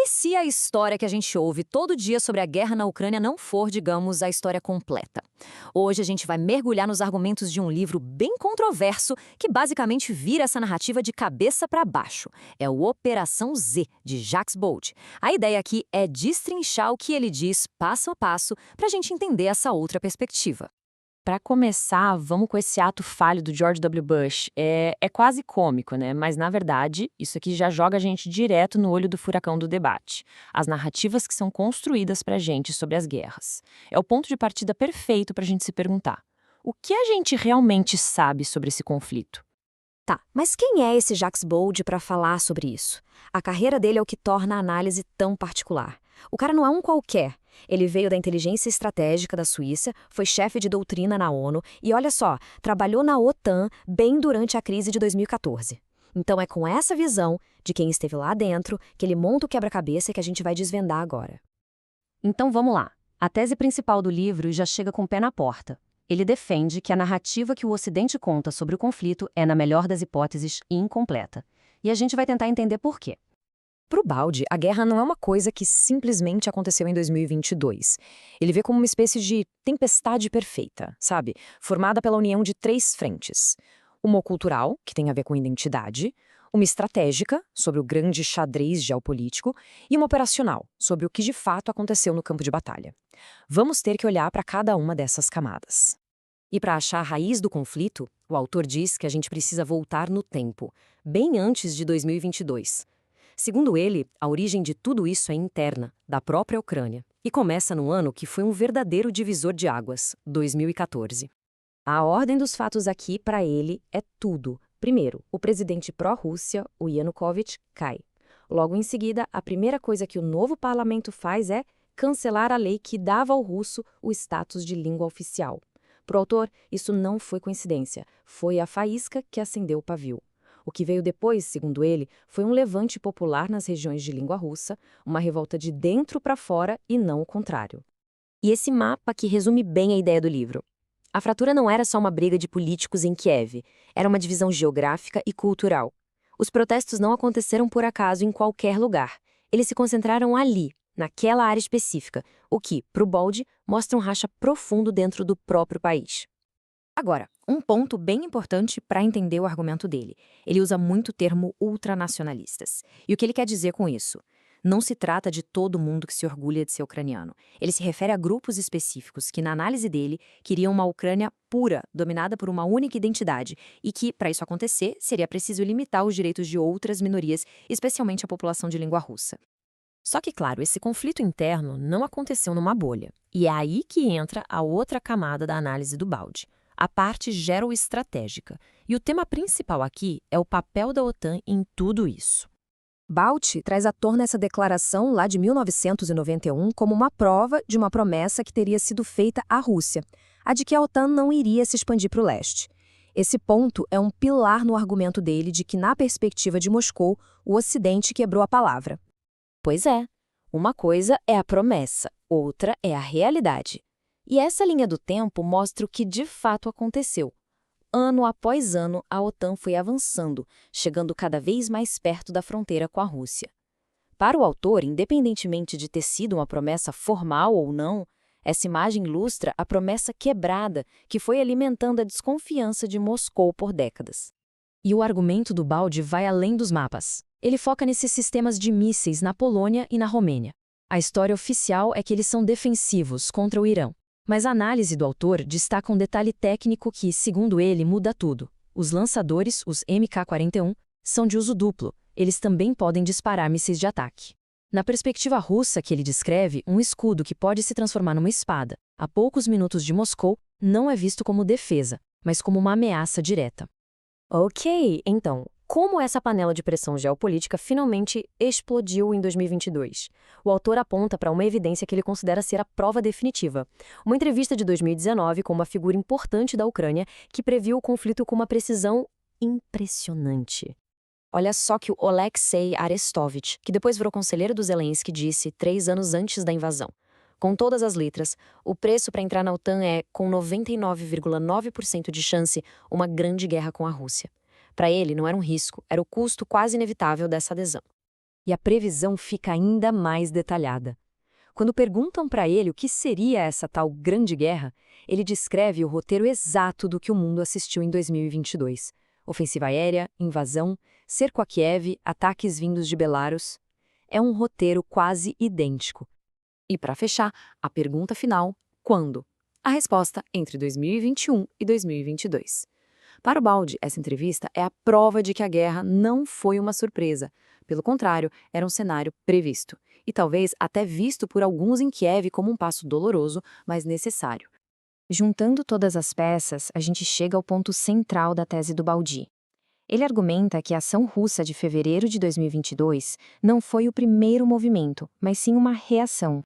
se a história que a gente ouve todo dia sobre a guerra na Ucrânia não for, digamos, a história completa? Hoje a gente vai mergulhar nos argumentos de um livro bem controverso que basicamente vira essa narrativa de cabeça para baixo. É o Operação Z, de Jacques Bold. A ideia aqui é destrinchar o que ele diz passo a passo para a gente entender essa outra perspectiva. Para começar, vamos com esse ato falho do George W. Bush. É quase cômico, né? Mas, na verdade, isso aqui já joga a gente direto no olho do furacão do debate. As narrativas que são construídas para a gente sobre as guerras. É o ponto de partida perfeito para a gente se perguntar: o que a gente realmente sabe sobre esse conflito? Tá, mas quem é esse Jacques Bold para falar sobre isso? A carreira dele é o que torna a análise tão particular. O cara não é um qualquer. Ele veio da inteligência estratégica da Suíça, foi chefe de doutrina na ONU e, olha só, trabalhou na OTAN bem durante a crise de 2014. Então é com essa visão de quem esteve lá dentro que ele monta o quebra-cabeça que a gente vai desvendar agora. Então vamos lá. A tese principal do livro já chega com o pé na porta. Ele defende que a narrativa que o Ocidente conta sobre o conflito é, na melhor das hipóteses, incompleta. E a gente vai tentar entender por quê. Para o Baldi, a guerra não é uma coisa que simplesmente aconteceu em 2022. Ele vê como uma espécie de tempestade perfeita, sabe? Formada pela união de três frentes. Uma cultural, que tem a ver com identidade, uma estratégica, sobre o grande xadrez geopolítico, e uma operacional, sobre o que de fato aconteceu no campo de batalha. Vamos ter que olhar para cada uma dessas camadas. E para achar a raiz do conflito, o autor diz que a gente precisa voltar no tempo, bem antes de 2022. Segundo ele, a origem de tudo isso é interna, da própria Ucrânia, e começa no ano que foi um verdadeiro divisor de águas, 2014. A ordem dos fatos aqui, para ele, é tudo. Primeiro, o presidente pró-Rússia, o Yanukovych, cai. Logo em seguida, a primeira coisa que o novo parlamento faz é cancelar a lei que dava ao russo o status de língua oficial. Para o autor, isso não foi coincidência, foi a faísca que acendeu o pavio. O que veio depois, segundo ele, foi um levante popular nas regiões de língua russa, uma revolta de dentro para fora e não o contrário. E esse mapa que resume bem a ideia do livro. A fratura não era só uma briga de políticos em Kiev, era uma divisão geográfica e cultural. Os protestos não aconteceram por acaso em qualquer lugar. Eles se concentraram ali, naquela área específica, o que, para o Bold, mostra um racha profundo dentro do próprio país. Agora, um ponto bem importante para entender o argumento dele. Ele usa muito o termo ultranacionalistas. E o que ele quer dizer com isso? Não se trata de todo mundo que se orgulha de ser ucraniano. Ele se refere a grupos específicos que, na análise dele, queriam uma Ucrânia pura, dominada por uma única identidade, e que, para isso acontecer, seria preciso limitar os direitos de outras minorias, especialmente a população de língua russa. Só que, claro, esse conflito interno não aconteceu numa bolha. E é aí que entra a outra camada da análise do Baldi. A parte geoestratégica. E o tema principal aqui é o papel da OTAN em tudo isso. Baldi traz à tona essa declaração lá de 1991 como uma prova de uma promessa que teria sido feita à Rússia, a de que a OTAN não iria se expandir para o leste. Esse ponto é um pilar no argumento dele de que, na perspectiva de Moscou, o Ocidente quebrou a palavra. Pois é, uma coisa é a promessa, outra é a realidade. E essa linha do tempo mostra o que de fato aconteceu. Ano após ano, a OTAN foi avançando, chegando cada vez mais perto da fronteira com a Rússia. Para o autor, independentemente de ter sido uma promessa formal ou não, essa imagem ilustra a promessa quebrada que foi alimentando a desconfiança de Moscou por décadas. E o argumento do Baldi vai além dos mapas. Ele foca nesses sistemas de mísseis na Polônia e na Romênia. A história oficial é que eles são defensivos contra o Irã. Mas a análise do autor destaca um detalhe técnico que, segundo ele, muda tudo. Os lançadores, os MK-41, são de uso duplo. Eles também podem disparar mísseis de ataque. Na perspectiva russa que ele descreve, um escudo que pode se transformar numa espada, a poucos minutos de Moscou, não é visto como defesa, mas como uma ameaça direta. Ok, então, como essa panela de pressão geopolítica finalmente explodiu em 2022? O autor aponta para uma evidência que ele considera ser a prova definitiva. Uma entrevista de 2019 com uma figura importante da Ucrânia que previu o conflito com uma precisão impressionante. Olha só que o Oleksiy Arestovich, que depois virou conselheiro do Zelensky, disse 3 anos antes da invasão. Com todas as letras, o preço para entrar na OTAN é, com 99,9% de chance, uma grande guerra com a Rússia. Para ele, não era um risco, era o custo quase inevitável dessa adesão. E a previsão fica ainda mais detalhada. Quando perguntam para ele o que seria essa tal Grande Guerra, ele descreve o roteiro exato do que o mundo assistiu em 2022. Ofensiva aérea, invasão, cerco a Kiev, ataques vindos de Belarus. É um roteiro quase idêntico. E para fechar, a pergunta final, quando? A resposta entre 2021 e 2022. Para o Baldi, essa entrevista é a prova de que a guerra não foi uma surpresa. Pelo contrário, era um cenário previsto. E talvez até visto por alguns em Kiev como um passo doloroso, mas necessário. Juntando todas as peças, a gente chega ao ponto central da tese do Baldi. Ele argumenta que a ação russa de fevereiro de 2022 não foi o primeiro movimento, mas sim uma reação.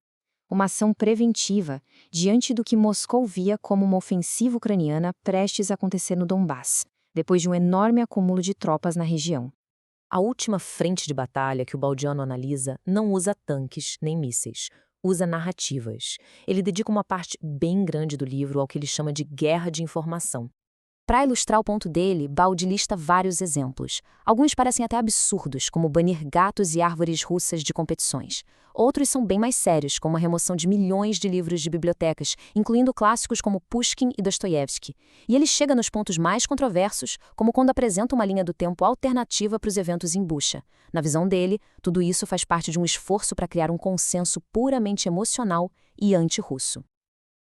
Uma ação preventiva, diante do que Moscou via como uma ofensiva ucraniana prestes a acontecer no Donbass, depois de um enorme acúmulo de tropas na região. A última frente de batalha que o Baldiano analisa não usa tanques nem mísseis, usa narrativas. Ele dedica uma parte bem grande do livro ao que ele chama de guerra de informação. Para ilustrar o ponto dele, Baldi lista vários exemplos. Alguns parecem até absurdos, como banir gatos e árvores russas de competições. Outros são bem mais sérios, como a remoção de milhões de livros de bibliotecas, incluindo clássicos como Pushkin e Dostoiévski. E ele chega nos pontos mais controversos, como quando apresenta uma linha do tempo alternativa para os eventos em Bucha. Na visão dele, tudo isso faz parte de um esforço para criar um consenso puramente emocional e anti-russo.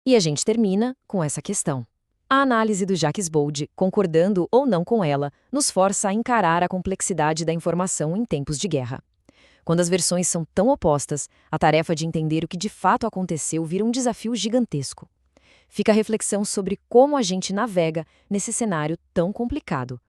E a gente termina com essa questão. A análise do Jacques Baldi, concordando ou não com ela, nos força a encarar a complexidade da informação em tempos de guerra. Quando as versões são tão opostas, a tarefa de entender o que de fato aconteceu vira um desafio gigantesco. Fica a reflexão sobre como a gente navega nesse cenário tão complicado.